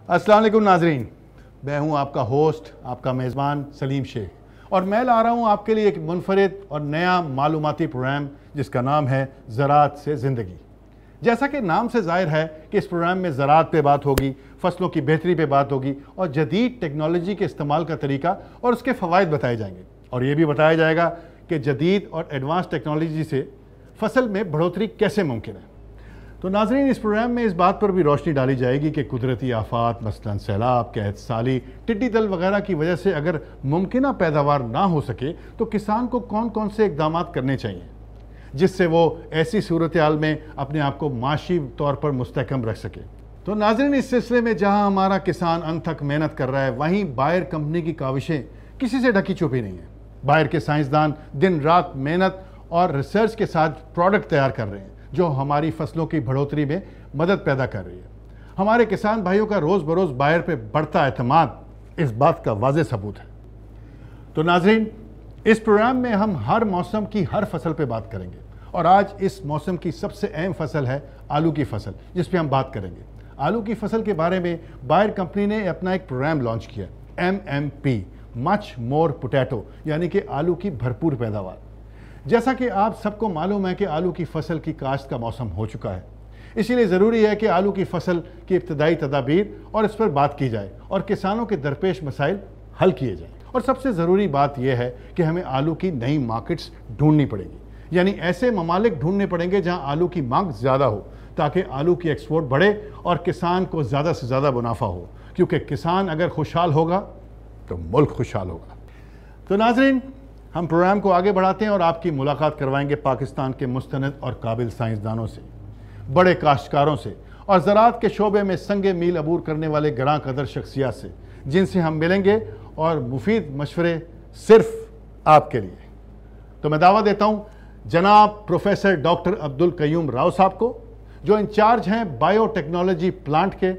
अस्सलाम वालेकुम नाजरीन, मैं हूं आपका होस्ट, आपका मेज़बान सलीम शेख, और मैं ला रहा हूं आपके लिए एक मुनफरिद और नया मालूमाती प्रोग्राम जिसका नाम है ज़राअत से ज़िंदगी। जैसा कि नाम से ज़ाहिर है कि इस प्रोग्राम में ज़राअत पे बात होगी, फसलों की बेहतरी पे बात होगी और जदीद टेक्नोलॉजी के इस्तेमाल का तरीका और उसके फ़वाइद बताए जाएंगे। और ये भी बताया जाएगा कि जदीद और एडवांस टेक्नोलॉजी से फसल में बढ़ोतरी कैसे मुमकिन है। तो नाज़रीन, इस प्रोग्राम में इस बात पर भी रोशनी डाली जाएगी कि कुदरती आफात मसलन सैलाब, कैद साली, टिड्डी दल वगैरह की वजह से अगर मुमकिन पैदावार ना हो सके तो किसान को कौन कौन से इकदाम करने चाहिए जिससे वो ऐसी सूरत हाल में अपने आप को माशी तौर पर मुस्तहकम रख सके। तो नाज़रीन, इस सिलसिले में जहाँ हमारा किसान अनथक मेहनत कर रहा है, वहीं बायर कंपनी की काविशें किसी से ढकी छुपी नहीं है। बायर के साइंसदान दिन रात मेहनत और रिसर्च के साथ प्रोडक्ट तैयार कर रहे हैं जो हमारी फसलों की बढ़ोतरी में मदद पैदा कर रही है। हमारे किसान भाइयों का रोज़ बरोज़ बायर पे बढ़ता एतमाद इस बात का वाज़ेह सबूत है। तो नाज़रीन, इस प्रोग्राम में हम हर मौसम की हर फसल पे बात करेंगे और आज इस मौसम की सबसे अहम फसल है आलू की फसल, जिस पे हम बात करेंगे। आलू की फसल के बारे में बायर कंपनी ने अपना एक प्रोग्राम लॉन्च किया, MMP, मच मोर पोटैटो, यानी कि आलू की भरपूर पैदावार। जैसा कि आप सबको मालूम है कि आलू की फसल की काश्त का मौसम हो चुका है, इसीलिए ज़रूरी है कि आलू की फसल की इब्तदाई तदाबीर और इस पर बात की जाए और किसानों के दरपेश मसाइल हल किए जाएँ। और सबसे ज़रूरी बात यह है कि हमें आलू की नई मार्केट्स ढूंढनी पड़ेगी, यानी ऐसे ममालिक ढूंढने पड़ेंगे जहां आलू की मांग ज़्यादा हो, ताकि आलू की एक्सपोर्ट बढ़े और किसान को ज़्यादा से ज़्यादा मुनाफा हो, क्योंकि किसान अगर खुशहाल होगा तो मुल्क खुशहाल होगा। तो नाज़रीन, हम प्रोग्राम को आगे बढ़ाते हैं और आपकी मुलाकात करवाएंगे पाकिस्तान के मुस्तनद और काबिल साइंसदानों से, बड़े काश्तकारों से और ज़राअत के शोबे में संगे मील अबूर करने वाले गरां कदर शख्सियात से, जिनसे हम मिलेंगे और मुफीद मशवरे सिर्फ आपके लिए। तो मैं दावा देता हूँ जनाब प्रोफेसर डॉक्टर अब्दुल कयूम राव साहब को, जो इंचार्ज हैं बायोटेक्नोलॉजी प्लांट के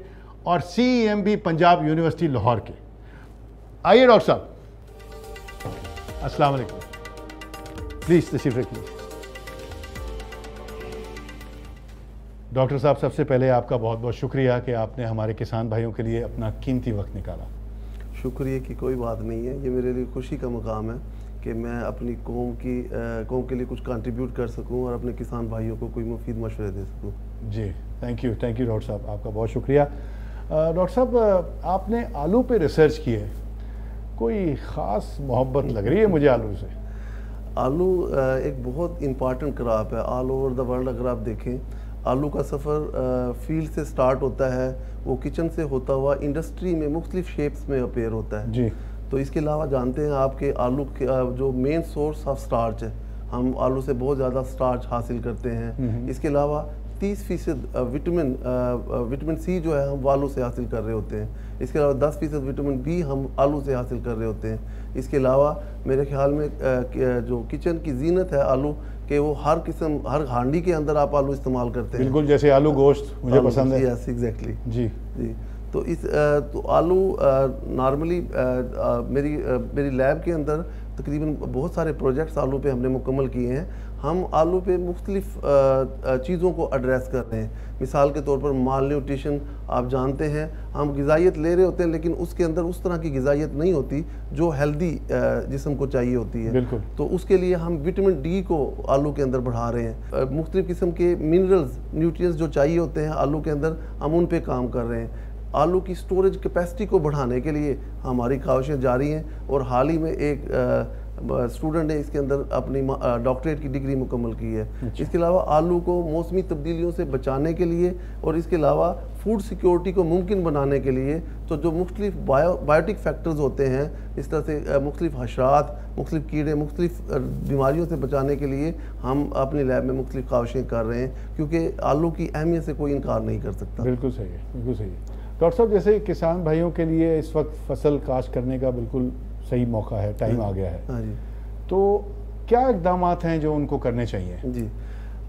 और CEMB पंजाब यूनिवर्सिटी लाहौर के। आइए डॉक्टर साहब। अस्सलाम वालेकुम, प्लीज तशरीफ रखिए। डॉक्टर साहब, सबसे पहले आपका बहुत बहुत शुक्रिया कि आपने हमारे किसान भाइयों के लिए अपना कीमती वक्त निकाला। शुक्रिया की कोई बात नहीं है, ये मेरे लिए खुशी का मुकाम है कि मैं अपनी कौम के लिए कुछ कंट्रीब्यूट कर सकूं और अपने किसान भाइयों को कोई मुफीद मशवरे दे सकूं। जी, थैंक यू डॉक्टर साहब, आपका बहुत शुक्रिया। डॉक्टर साहब, आपने आलू पे रिसर्च की है, कोई ख़ास मोहब्बत लग रही है मुझे आलू से। आलू एक बहुत इम्पॉर्टेंट क्रॉप है ऑल ओवर द वर्ल्ड। अगर आप देखें, आलू का सफ़र फील्ड से स्टार्ट होता है, वो किचन से होता हुआ इंडस्ट्री में मुख्तलिफ शेप्स में अपेयर होता है जी। तो इसके अलावा जानते हैं आपके आलू के जो मेन सोर्स ऑफ स्टार्च है, हम आलू से बहुत ज़्यादा स्टार्च हासिल करते हैं। इसके अलावा 30% विटामिन C जो है हम आलू से हासिल कर रहे होते हैं। इसके अलावा 10% विटामिन B हम आलू से हासिल कर रहे होते हैं। इसके अलावा मेरे ख्याल में जो किचन की जीनत है आलू के, वो हर किस्म, हर हांडी के अंदर आप आलू इस्तेमाल करते हैं। बिल्कुल, जैसे आलू गोश्त मुझे पसंद है। यस, एग्जैक्टली जी जी। तो आलू नॉर्मली मेरी लैब के अंदर तकरीबन बहुत सारे प्रोजेक्ट्स आलू पे हमने मुकम्मल किए हैं। हम आलू पे मुख्तलिफ चीज़ों को एड्रेस कर रहे हैं। मिसाल के तौर पर माल न्यूट्रिशन, आप जानते हैं हम ग़िज़ाइयत ले रहे होते हैं लेकिन उसके अंदर उस तरह की ग़िज़ाइयत नहीं होती जो हेल्दी जिस्म को चाहिए होती है। बिल्कुल। तो उसके लिए हम विटामिन D को आलू के अंदर बढ़ा रहे हैं। मुख्तलिफ किस्म के मिनरल्स, न्यूट्रिएंट्स जो चाहिए होते हैं आलू के अंदर, हम उन पे काम कर रहे हैं। आलू की स्टोरेज कैपेसिटी को बढ़ाने के लिए हमारी काविशें जारी हैं और हाल ही में एक स्टूडेंट ने इसके अंदर अपनी डॉक्टरेट की डिग्री मुकम्मल की है। इसके अलावा आलू को मौसमी तब्दीलियों से बचाने के लिए और इसके अलावा फूड सिक्योरिटी को मुमकिन बनाने के लिए तो जो मुख्तलिफ बायोटिक फैक्टर्स होते हैं, इस तरह से मुख्तलिफ हशरात, मुख्तलिफ कीड़े, मुख्तलिफ बीमारियों से बचाने के लिए हम अपनी लैब में मुख्तलिफ काविशें कर रहे हैं, क्योंकि आलू की अहमियत से कोई इनकार नहीं कर सकता। बिल्कुल सही है, बिल्कुल सही है। डॉक्टर साहब, जैसे किसान भाइयों के लिए इस वक्त फसल काश्त करने का बिल्कुल सही मौका है, टाइम आ गया है। हाँ जी। तो क्या इक़दाम हैं जो उनको करने चाहिए? जी,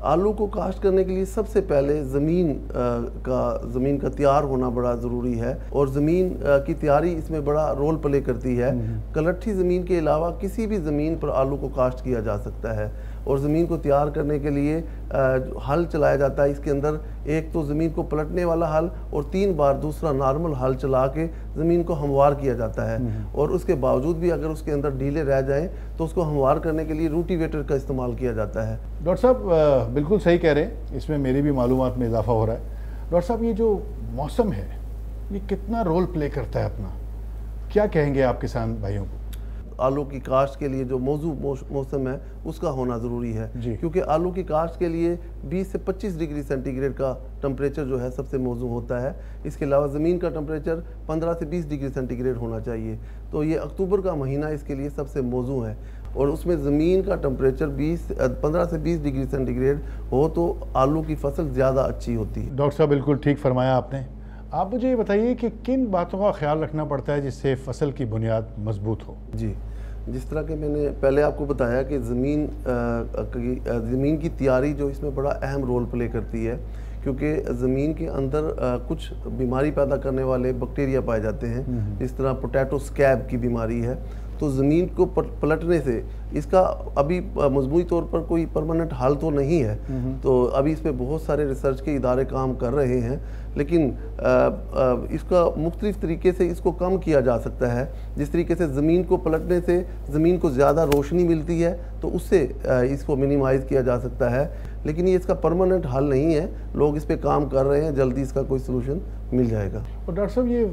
आलू को काश्त करने के लिए सबसे पहले ज़मीन का तैयार होना बड़ा ज़रूरी है और ज़मीन की तैयारी इसमें बड़ा रोल प्ले करती है। कलट्ठी ज़मीन के अलावा किसी भी ज़मीन पर आलू को काश्त किया जा सकता है और ज़मीन को तैयार करने के लिए हल चलाया जाता है। इसके अंदर एक तो ज़मीन को पलटने वाला हल और 3 बार दूसरा नॉर्मल हल चला के ज़मीन को हमवार किया जाता है। और उसके बावजूद भी अगर उसके अंदर ढीले रह जाएं तो उसको हमवार करने के लिए रूटिवेटर का इस्तेमाल किया जाता है। डॉक्टर साहब बिल्कुल सही कह रहे हैं, इसमें मेरी भी मालूमात में इजाफा हो रहा है। डॉक्टर साहब ये जो मौसम है ये कितना रोल प्ले करता है अपना, क्या कहेंगे आप किसान भाइयों को? आलू की काश्त के लिए जो मौसम है उसका होना ज़रूरी है, क्योंकि आलू की काश्त के लिए 20 से 25 डिग्री सेंटीग्रेड का टेम्परेचर जो है सबसे मौजू होता है। इसके अलावा ज़मीन का टेम्परेचर 15 से 20 डिग्री सेंटीग्रेड होना चाहिए। तो ये अक्टूबर का महीना इसके लिए सबसे मौजू है और उसमें ज़मीन का टेम्परेचर 15 से 20 डिग्री सेंटीग्रेड हो तो आलू की फसल ज़्यादा अच्छी होती है। डॉक्टर साहब बिल्कुल ठीक फरमाया आपने। आप मुझे ये बताइए कि किन बातों का ख्याल रखना पड़ता है जिससे फसल की बुनियाद मजबूत हो? जी, जिस तरह के मैंने पहले आपको बताया कि ज़मीन की तैयारी जो इसमें बड़ा अहम रोल प्ले करती है, क्योंकि ज़मीन के अंदर कुछ बीमारी पैदा करने वाले बैक्टीरिया पाए जाते हैं। इस तरह पोटैटो स्कैब की बीमारी है, तो ज़मीन को पलटने से इसका अभी मजमूई तौर पर कोई परमानेंट हल तो नहीं है। तो अभी इस पर बहुत सारे रिसर्च के इदारे काम कर रहे हैं, लेकिन इसका मुख्तलिफ तरीके से इसको कम किया जा सकता है। जिस तरीके से ज़मीन को पलटने से ज़मीन को ज़्यादा रोशनी मिलती है तो उससे इसको मिनिमाइज़ किया जा सकता है, लेकिन ये इसका परमानेंट हल नहीं है। लोग इस पर काम कर रहे हैं, जल्दी इसका कोई सलूशन मिल जाएगा। और डॉक्टर साहब ये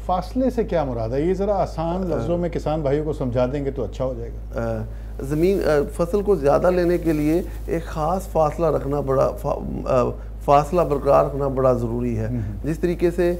फासले से क्या मुराद है, ये ज़रा आसान लफ्ज़ों में किसान भाइयों को समझा देंगे तो अच्छा हो जाएगा। फसल को ज़्यादा लेने के लिए एक ख़ास फासला रखना फासला बरकरार रखना बड़ा ज़रूरी है। जिस तरीके से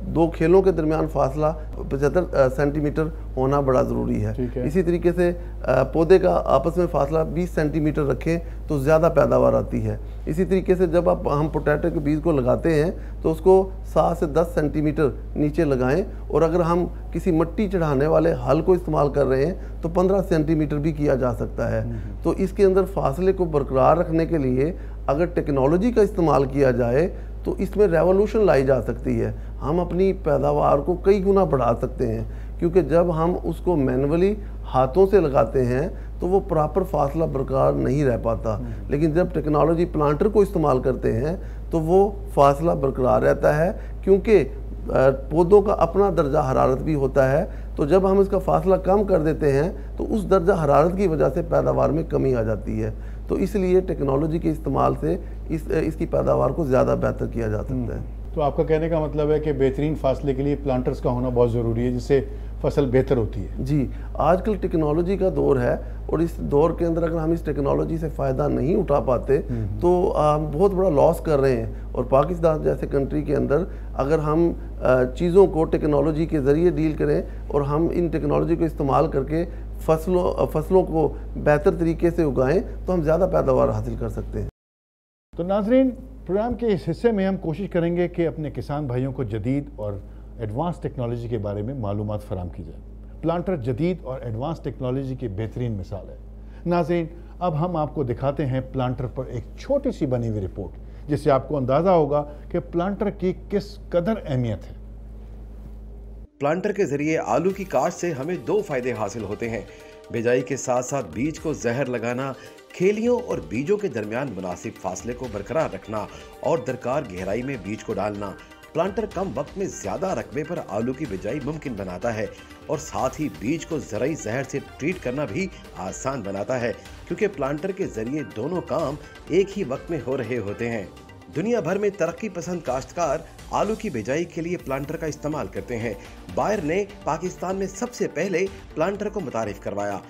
2 खेलों के दरमियान फासला 75 सेंटीमीटर होना बड़ा ज़रूरी है। इसी तरीके से पौधे का आपस में फासला 20 सेंटीमीटर रखें तो ज़्यादा पैदावार आती है। इसी तरीके से जब हम पोटैटो के बीज को लगाते हैं तो उसको 7 से 10 सेंटीमीटर नीचे लगाएं, और अगर हम किसी मिट्टी चढ़ाने वाले हल को इस्तेमाल कर रहे हैं तो 15 सेंटीमीटर भी किया जा सकता है। तो इसके अंदर फासले को बरकरार रखने के लिए अगर टेक्नोलॉजी का इस्तेमाल किया जाए तो इसमें रेवोल्यूशन लाई जा सकती है। हम अपनी पैदावार को कई गुना बढ़ा सकते हैं, क्योंकि जब हम उसको मैनुअली हाथों से लगाते हैं तो वो प्रॉपर फासला बरकरार नहीं रह पाता, लेकिन जब टेक्नोलॉजी प्लांटर को इस्तेमाल करते हैं तो वो फासला बरकरार रहता है, क्योंकि पौधों का अपना दर्जा हरारत भी होता है। तो जब हम इसका फासला कम कर देते हैं तो उस दर्जा हरारत की वजह से पैदावार में कमी आ जाती है। तो इसलिए टेक्नोलॉजी के इस्तेमाल से इसकी पैदावार को ज़्यादा बेहतर किया जा सकता है। तो आपका कहने का मतलब है कि बेहतरीन फासले के लिए प्लांटर्स का होना बहुत ज़रूरी है, जिससे फसल बेहतर होती है। जी, आजकल टेक्नोलॉजी का दौर है और इस दौर के अंदर अगर हम इस टेक्नोलॉजी से फ़ायदा नहीं उठा पाते तो हम बहुत बड़ा लॉस कर रहे हैं। और पाकिस्तान जैसे कंट्री के अंदर अगर हम चीज़ों को टेक्नोलॉजी के ज़रिए डील करें और हम इन टेक्नोलॉजी को इस्तेमाल करके फसलों को बेहतर तरीके से उगाएं तो हम ज़्यादा पैदावार हासिल कर सकते हैं। तो नाज़रीन, प्रोग्राम के इस हिस्से में हम कोशिश करेंगे कि अपने किसान भाइयों को जदीद और एडवांस टेक्नोलॉजी के बारे में मालूमात फराम की जाए। प्लांटर जदीद और एडवांस टेक्नोलॉजी की बेहतरीन मिसाल है। नाज़रीन, अब हम आपको दिखाते हैं प्लांटर पर एक छोटी सी बनी हुई रिपोर्ट, जिससे आपको अंदाज़ा होगा कि प्लांटर की किस कदर अहमियत है। प्लांटर के जरिए आलू की काश्त से हमें 2 फायदे हासिल होते हैं। बिजाई के साथ साथ बीज को जहर लगाना, खेलियों और बीजों के दरमियान मुनासिब फासले को बरकरार रखना और दरकार गहराई में बीज को डालना। प्लांटर कम वक्त में ज्यादा रकबे पर आलू की बिजाई मुमकिन बनाता है और साथ ही बीज को ज़राई जहर से ट्रीट करना भी आसान बनाता है, क्योंकि प्लांटर के जरिए दोनों काम एक ही वक्त में हो रहे होते हैं। दुनिया भर में तरक्की पसंद काश्तकार आलू की बिजाई के लिए प्लांटर का इस्तेमाल करते हैं। बायर ने पाकिस्तान में सबसे पहले प्लांटर को मुतारिफ करवाया।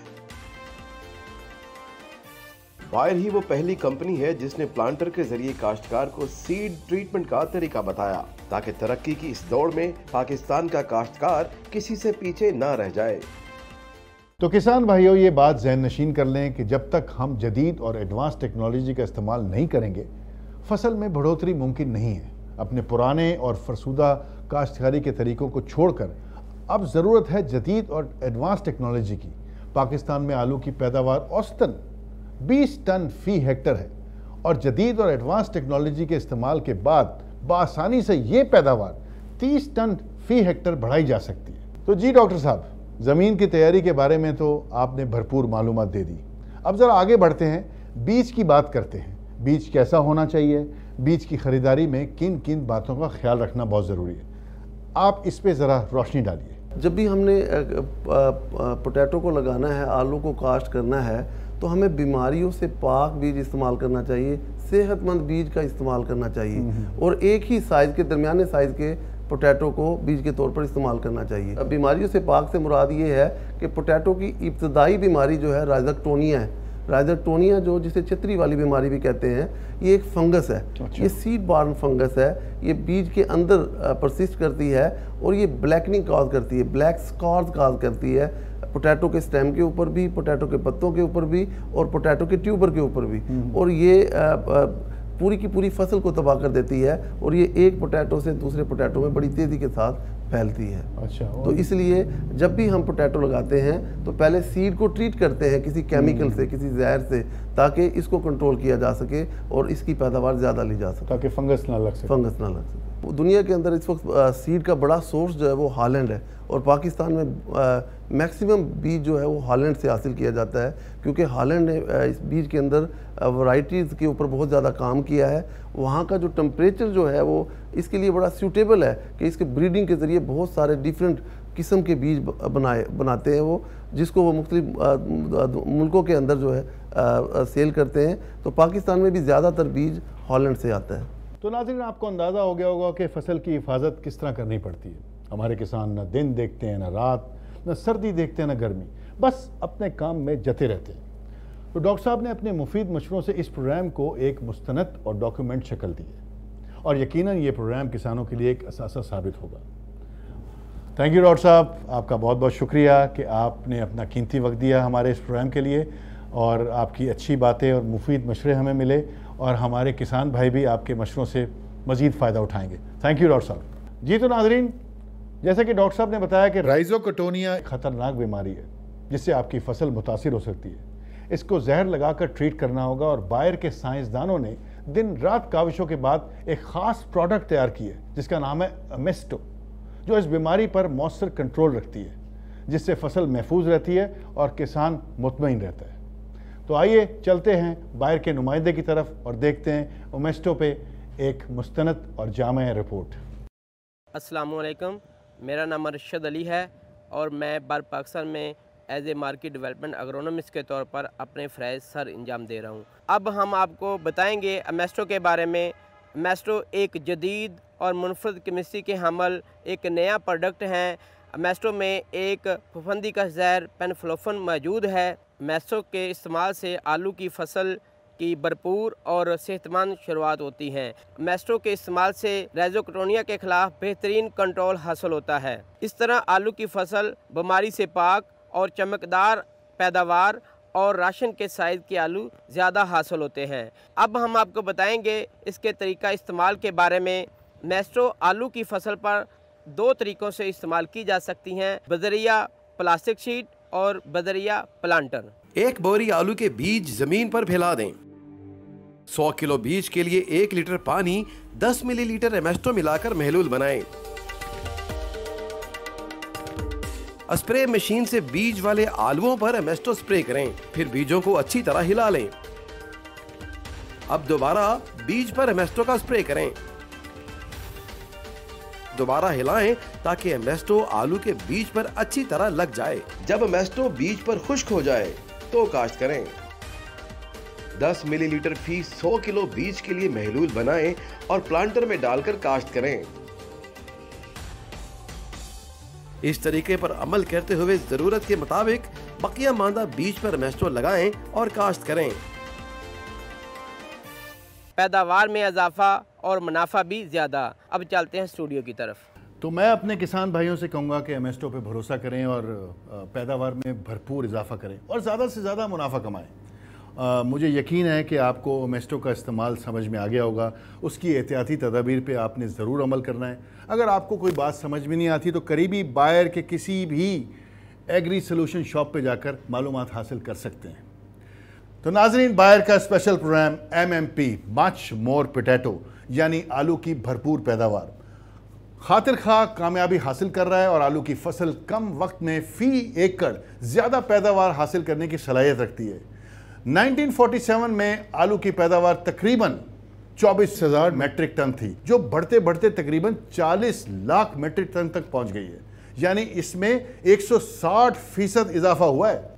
बायर ही वो पहली कंपनी है जिसने प्लांटर के जरिए काश्तकार को सीड ट्रीटमेंट का तरीका बताया, ताकि तरक्की की इस दौड़ में पाकिस्तान का काश्तकार किसी से पीछे न रह जाए। तो किसान भाइयों, ये बात ज़हन नशीन कर लें कि जब तक हम जदीद और एडवांस टेक्नोलॉजी का इस्तेमाल नहीं करेंगे, फसल में बढ़ोतरी मुमकिन नहीं है। अपने पुराने और फरसुदा काश्तकारी के तरीकों को छोड़कर अब ज़रूरत है जदीद और एडवांस टेक्नोलॉजी की। पाकिस्तान में आलू की पैदावार औसतन 20 टन फी हेक्टर है और जदीद और एडवांस टेक्नोलॉजी के इस्तेमाल के बाद बआसानी से ये पैदावार 30 टन फी हेक्टर बढ़ाई जा सकती है। तो जी डॉक्टर साहब, ज़मीन की तैयारी के बारे में तो आपने भरपूर मालूमात दे दी। अब ज़रा आगे बढ़ते हैं, बीज की बात करते हैं। बीज कैसा होना चाहिए, बीज की ख़रीदारी में किन किन बातों का ख्याल रखना बहुत ज़रूरी है, आप इस पे ज़रा रोशनी डालिए। जब भी हमने पोटैटो को लगाना है, आलू को काश्त करना है, तो हमें बीमारियों से पाक बीज इस्तेमाल करना चाहिए, सेहतमंद बीज का इस्तेमाल करना चाहिए और एक ही साइज़ के, दरमियाने साइज़ के पोटैटो को बीज के तौर पर इस्तेमाल करना चाहिए। अब बीमारियों से पाक से मुराद ये है कि पोटैटो की इब्तदाई बीमारी जो है राइज़ोक्टोनिया है। राइज़ोक्टोनिया जो जिसे छतरी वाली बीमारी भी कहते हैं, ये एक फंगस है। ये सीड बॉर्न फंगस है। ये बीज के अंदर परसिस्ट करती है और ये ब्लैकनिंग काज करती है, ब्लैक स्कॉर्स काज करती है, पोटैटो के स्टेम के ऊपर भी, पोटैटो के पत्तों के ऊपर भी और पोटैटो के ट्यूबर के ऊपर भी। और ये पूरी की पूरी फसल को तबाह कर देती है और ये एक पोटैटो से दूसरे पोटैटो में बड़ी तेज़ी के साथ फैलती है। अच्छा, तो इसलिए जब भी हम पोटैटो लगाते हैं तो पहले सीड को ट्रीट करते हैं किसी केमिकल से, किसी जहर से, ताकि इसको कंट्रोल किया जा सके और इसकी पैदावार ज़्यादा ली जा सके, ताकि फंगस ना लग सके। दुनिया के अंदर इस वक्त सीड का बड़ा सोर्स जो है वो हॉलैंड है और पाकिस्तान में मैक्सिमम बीज जो है वो हॉलैंड से हासिल किया जाता है, क्योंकि हॉलैंड ने इस बीज के अंदर वैरायटीज़ के ऊपर बहुत ज़्यादा काम किया है। वहाँ का जो टेम्परेचर जो है वो इसके लिए बड़ा सूटेबल है कि इसके ब्रीडिंग के ज़रिए बहुत सारे डिफरेंट किस्म के बीज बनाते हैं वो, जिसको वो मुख्तलिफ मुल्कों के अंदर जो है सेल करते हैं। तो पाकिस्तान में भी ज़्यादातर बीज हॉलैंड से आता है। तो नाज़रीन, आपको अंदाज़ा हो गया होगा कि फ़सल की हिफाजत किस तरह करनी पड़ती है। हमारे किसान न दिन देखते हैं, न रात, न सर्दी देखते हैं, न गर्मी, बस अपने काम में जते रहते हैं। तो डॉक्टर साहब ने अपने मुफीद मशवरों से इस प्रोग्राम को एक मुस्तनद और डॉक्यूमेंट शक्ल दी है और यकीनन ये प्रोग्राम किसानों के लिए एक असासा साबित होगा। थैंक यू डॉक्टर साहब, आपका बहुत बहुत शुक्रिया कि आपने अपना कीमती वक्त दिया हमारे इस प्रोग्राम के लिए और आपकी अच्छी बातें और मुफीद मशवरे हमें मिले और हमारे किसान भाई भी आपके मशवरों से मज़ीद फ़ायदा उठाएंगे। थैंक यू डॉक्टर साहब। जी तो नाजरीन, जैसे कि डॉक्टर साहब ने बताया कि राइज़ोक्टोनिया खतरनाक बीमारी है जिससे आपकी फसल मुतासिर हो सकती है। इसको जहर लगाकर ट्रीट करना होगा और बायर के साइंसदानों ने दिन रात काविशों के बाद एक ख़ास प्रोडक्ट तैयार की है जिसका नाम है अमेस्टो, जो इस बीमारी पर मौसर कंट्रोल रखती है, जिससे फसल महफूज रहती है और किसान मुतमईन रहता है। तो आइए चलते हैं बायर के नुमाइंदे की तरफ और देखते हैं अमेस्टो पे एक मुस्तनद और जामे रिपोर्ट। अस्सलाम वालेकुम, मेरा नाम अरशद अली है और मैं बार पाकिस्तान में as a market development agronomist के तौर पर अपने फ़राइज़ सर अंजाम दे रहा हूँ। अब हम आपको बताएंगे अमेस्टो के बारे में। अमेस्टो एक जदीद और मुनफरद केमिस्ट्री के हमल एक नया प्रोडक्ट है। अमेस्टो में एक फफूंदी का जहर पेनफ्लोफन मौजूद है। अमेस्टो के इस्तेमाल से आलू की फसल की भरपूर और सेहतमंद शुरुआत होती है। अमेस्टो के इस्तेमाल से राइज़ोक्टोनिया के ख़िलाफ़ बेहतरीन कंट्रोल हासिल होता है। इस तरह आलू की फसल बीमारी से पाक और चमकदार पैदावार और राशन के साइज़ के आलू ज़्यादा हासिल होते हैं। अब हम आपको बताएंगे इसके तरीका इस्तेमाल के बारे में। अमेस्टो आलू की फसल पर दो तरीक़ों से इस्तेमाल की जा सकती हैं, बजरिया प्लास्टिक शीट और बजरिया प्लांटर। एक बोरी आलू के बीज जमीन पर फैला दें। 100 किलो बीज के लिए 1 लीटर पानी 10 मिलीलीटर अमेस्टो मिलाकर महलूल बनाएं। स्प्रे मशीन से बीज वाले आलुओं पर अमेस्टो स्प्रे करें, फिर बीजों को अच्छी तरह हिला लें। अब दोबारा बीज पर अमेस्टो का स्प्रे करें, दोबारा हिलाएं ताकि अमेस्टो आलू के बीज पर अच्छी तरह लग जाए। जब अमेस्टो बीज पर खुश्क हो जाए तो काश्त करें। 10 मिलीलीटर फी 100 किलो बीज के लिए महलूल बनाएं और प्लांटर में डालकर काश्त करें। इस तरीके पर अमल करते हुए जरूरत के मुताबिक बकिया मांदा बीज पर अमेस्टो लगाएं और काश्त करें। पैदावार में इजाफा और मुनाफा भी ज़्यादा। अब चलते हैं स्टूडियो की तरफ। तो मैं अपने किसान भाइयों से कहूँगा कि अमेस्टो पे भरोसा करें और पैदावार में भरपूर इजाफा करें और ज़्यादा से ज़्यादा मुनाफा कमाएं। मुझे यकीन है कि आपको अमेस्टो का इस्तेमाल समझ में आ गया होगा। उसकी एहतियाती तदाबीर पे आपने ज़रूर अमल करना है। अगर आपको कोई बात समझ में नहीं आती तो करीबी बायर के किसी भी एग्री सोल्यूशन शॉप पे जाकर मालूमात हासिल कर सकते हैं। तो नाजरीन, बायर का special programme MMP much more potato यानी आलू की भरपूर पैदावार खातिर खा कामयाबी हासिल कर रहा है और आलू की फसल कम वक्त में फी एकड़ ज़्यादा पैदावार हासिल करने की सलाहियत रखती है। 1947 में आलू की पैदावार तकरीबन 24,000 मेट्रिक टन थी, जो बढ़ते बढ़ते तकरीबन 40 लाख मेट्रिक टन तक पहुंच गई है। यानी इसमें 160% इजाफा हुआ है।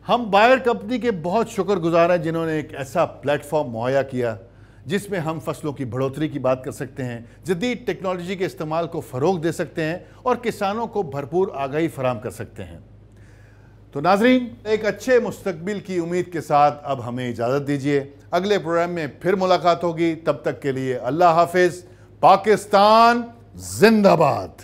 हम बायर कंपनी के बहुत शुक्रगुजार हैं जिन्होंने एक ऐसा प्लेटफॉर्म मुहैया किया जिसमें हम फसलों की बढ़ोतरी की बात कर सकते हैं, जदीद टेक्नोलॉजी के इस्तेमाल को फ़रोग दे सकते हैं और किसानों को भरपूर आगाही फराहम कर सकते हैं। तो नाजरीन, एक अच्छे मुस्तकबिल की उम्मीद के साथ अब हमें इजाज़त दीजिए। अगले प्रोग्राम में फिर मुलाकात होगी। तब तक के लिए अल्लाह हाफिज़। पाकिस्तान जिंदाबाद।